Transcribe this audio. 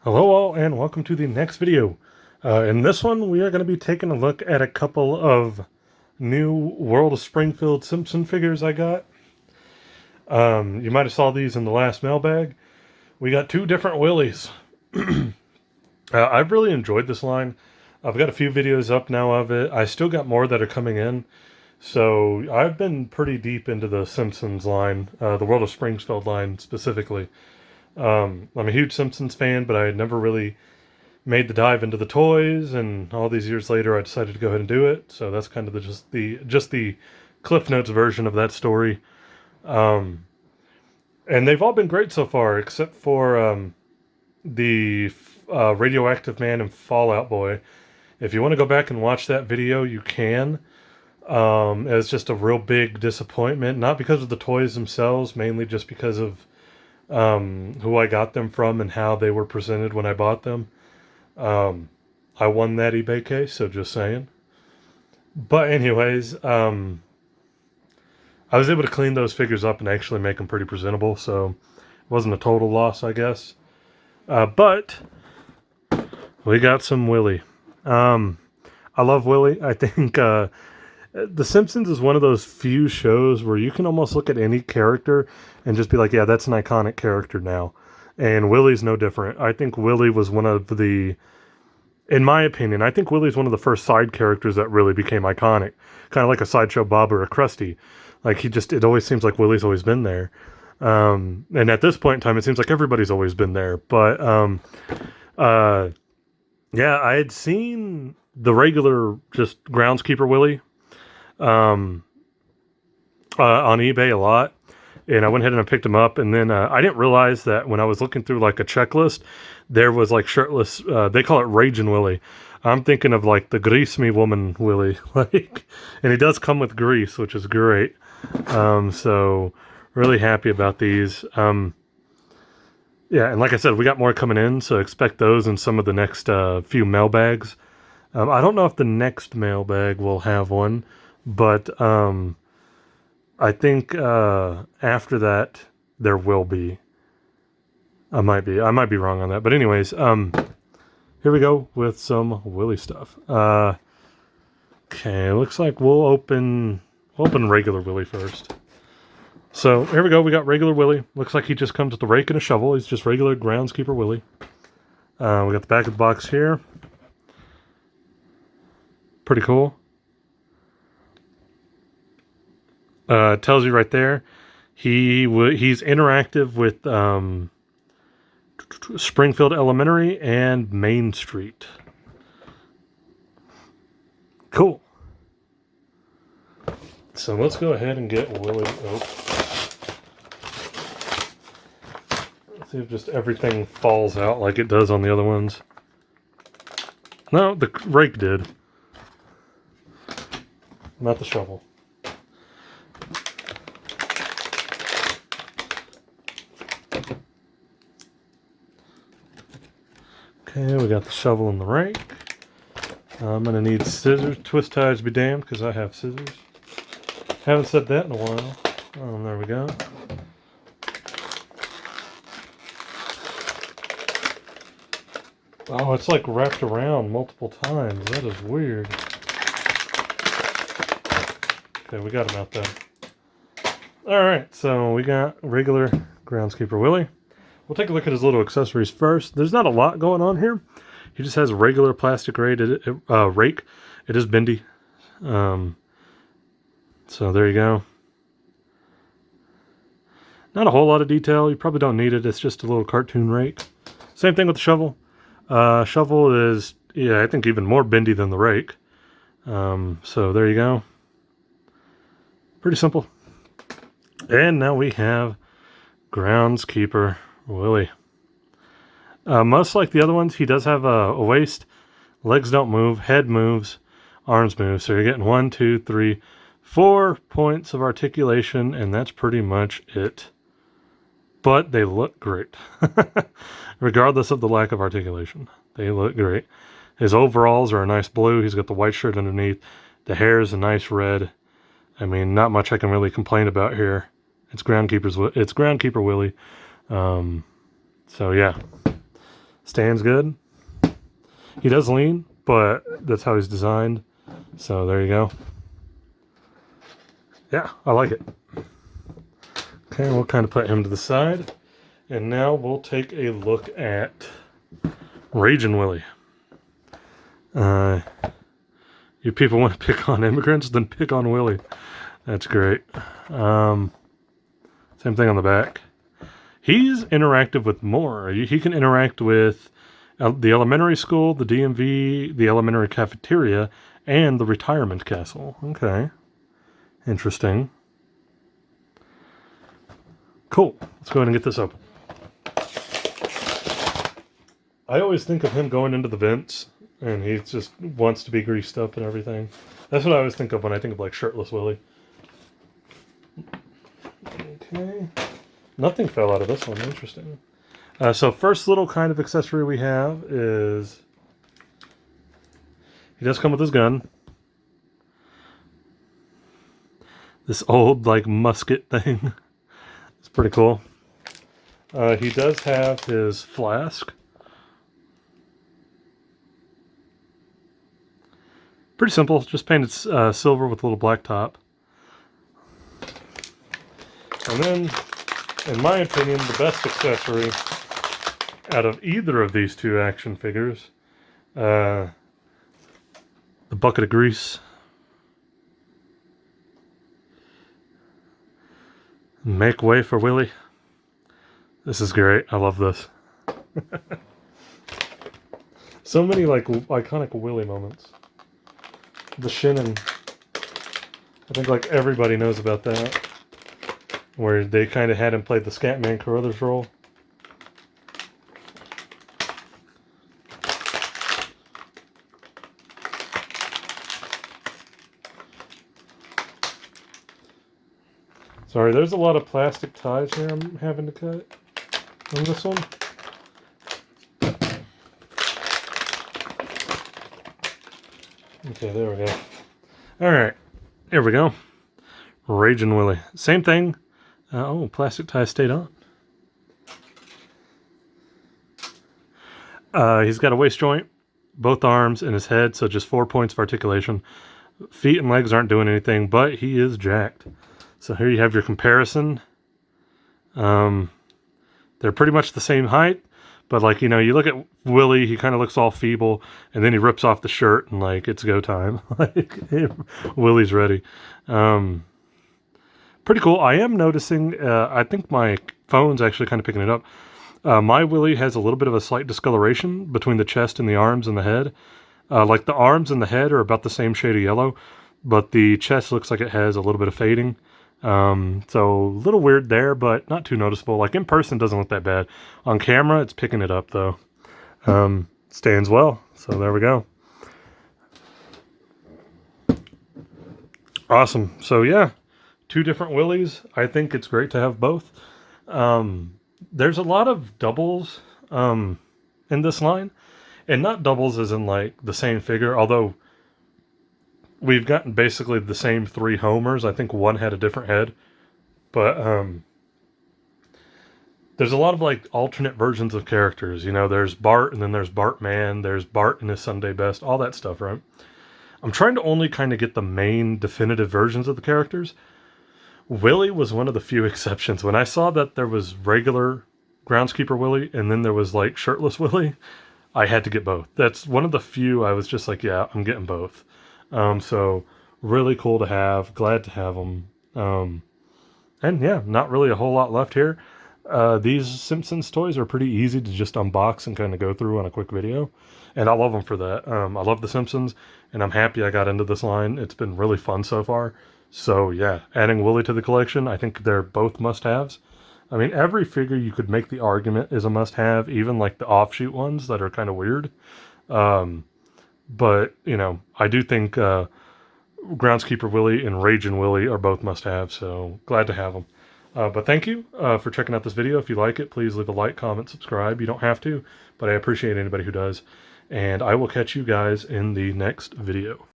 Hello all and welcome to the next video. In this one we are going to be taking a look at a couple of new World of Springfield Simpson figures I got. You might have saw these in the last mailbag. We got two different Willies. I've really enjoyed this line. I've got a few videos up now of it. I still got more that are coming in. So I've been pretty deep into the Simpsons line, the World of Springfield line specifically. I'm a huge Simpsons fan, but I had never really made the dive into the toys, and all these years later I decided to go ahead and do it. So that's kind of just the Cliff Notes version of that story. And they've all been great so far, except for the Radioactive Man and Fallout Boy. If you want to go back and watch that video, you can. It's just a real big disappointment, not because of the toys themselves, mainly just because of who I got them from and how they were presented when I bought them. I won that eBay case, so just saying. But anyways, I was able to clean those figures up and actually make them pretty presentable, so it wasn't a total loss, I guess. But we got some Willie. I love Willie. I think The Simpsons is one of those few shows where you can almost look at any character and just be like, yeah, that's an iconic character now. And Willie's no different. I think Willie was one of the, in my opinion, I think Willie's one of the first side characters that really became iconic. Kind of like a Sideshow Bob or a Krusty. Like it always seems like Willie's always been there. And at this point in time, it seems like everybody's always been there. But, yeah, I had seen the regular just Groundskeeper Willie on eBay a lot, and I went ahead and I picked them up, and then I didn't realize that when I was looking through like a checklist, there was like shirtless, they call it Ragin Willie. I'm thinking of like the Grease Me Woman Willie, like, and he does come with grease, which is great. So really happy about these. Yeah, and like I said, we got more coming in, so expect those in some of the next few mailbags. I don't know if the next mailbag will have one, but I think after that there will be. I might be wrong on that, but anyways, here we go with some Willie stuff. Okay, looks like we'll open regular Willie first. So here we go. We got regular Willie. Looks like he just comes with a rake and a shovel. He's just regular Groundskeeper Willie. We got the back of the box here. Pretty cool. Tells you right there, he's interactive with Springfield Elementary and Main Street. Cool. So let's go ahead and get Willie open. Let's see if just everything falls out like it does on the other ones. No, the rake did. Not the shovel. Okay, we got the shovel and the rake. I'm going to need scissors. Twist ties be damned, because I have scissors. Haven't said that in a while. There we go. Oh, it's like wrapped around multiple times. That is weird. Okay, we got him out there. Alright, so we got regular Groundskeeper Willie. We'll take a look at his little accessories first. There's not a lot going on here. He just has a regular plastic rake. It is bendy. So there you go. Not a whole lot of detail. You probably don't need it. It's just a little cartoon rake. Same thing with the shovel. Shovel is, yeah, I think even more bendy than the rake. So there you go. Pretty simple. And now we have Groundskeeper Willie. Much like the other ones, he does have a waist. Legs don't move. Head moves. Arms move. So you're getting 1, 2, 3, 4 points of articulation, and that's pretty much it. But they look great. Regardless of the lack of articulation. They look great. His overalls are a nice blue. He's got the white shirt underneath. The hair is a nice red. I mean, not much I can really complain about here. It's Groundskeeper Willie. So yeah, Stands good. He does lean, but that's how he's designed. So there you go. Yeah, I like it. Okay, we'll kind of put him to the side. And now we'll take a look at Ragin Willie. You people want to pick on immigrants, then pick on Willie. That's great. Same thing on the back. He's interactive with more. He can interact with the elementary school, the DMV, the elementary cafeteria, and the retirement castle. Okay. Interesting. Cool. Let's go ahead and get this open. I always think of him going into the vents, and he just wants to be greased up and everything. That's what I always think of when I think of, like, shirtless Willie. Okay. Nothing fell out of this one. Interesting. So first little kind of accessory we have is he does come with his gun. This old, like, musket thing. It's pretty cool. He does have his flask. Pretty simple. Just painted silver with a little black top. And then, in my opinion, the best accessory out of either of these two action figures, the bucket of grease. Make way for Willie. This is great. I love this. So many, like, iconic Willie moments. The Shinnin. I think, like, everybody knows about that. Where they kind of had him play the Scatman Crothers role. Sorry, there's a lot of plastic ties here I'm having to cut on this one. Okay, there we go. Alright, here we go. Ragin Willie. Same thing. Oh, plastic tie stayed on. He's got a waist joint, both arms, and his head, so just 4 points of articulation. Feet and legs aren't doing anything, but he is jacked. So here you have your comparison. They're pretty much the same height, but, like, you know, you look at Willie, he kind of looks all feeble, and then he rips off the shirt, and, like, it's go time. Like, Willie's ready. Pretty cool. I am noticing, I think my phone's actually kind of picking it up. My Willie has a little bit of a slight discoloration between the chest and the arms and the head. Like, the arms and the head are about the same shade of yellow, but the chest looks like it has a little bit of fading. So a little weird there, but not too noticeable. Like, in person, it doesn't look that bad. On camera, it's picking it up, though. Stands well. So there we go. Awesome. So yeah, two different Willies. I think it's great to have both. There's a lot of doubles in this line, and not doubles as in, like, the same figure, although we've gotten basically the same three Homers. I think one had a different head, but there's a lot of, like, alternate versions of characters. You know, there's Bart, and then there's Bartman, there's Bart in his Sunday best, all that stuff, right? I'm trying to only kind of get the main definitive versions of the characters. Willie was one of the few exceptions. When I saw that there was regular Groundskeeper Willie, and then there was, like, shirtless Willie, I had to get both. That's one of the few I was just like, yeah, I'm getting both. So really cool to have. Glad to have them. And yeah, not really a whole lot left here. These Simpsons toys are pretty easy to just unbox and kind of go through on a quick video. And I love them for that. I love the Simpsons, and I'm happy I got into this line. It's been really fun so far. So yeah, adding Willie to the collection, I think they're both must-haves. I mean, every figure you could make the argument is a must-have, even like the offshoot ones that are kind of weird. But, you know, I do think Groundskeeper Willie and Ragin Willie are both must-haves, so glad to have them. But thank you for checking out this video. If you like it, please leave a like, comment, subscribe. You don't have to, but I appreciate anybody who does. And I will catch you guys in the next video.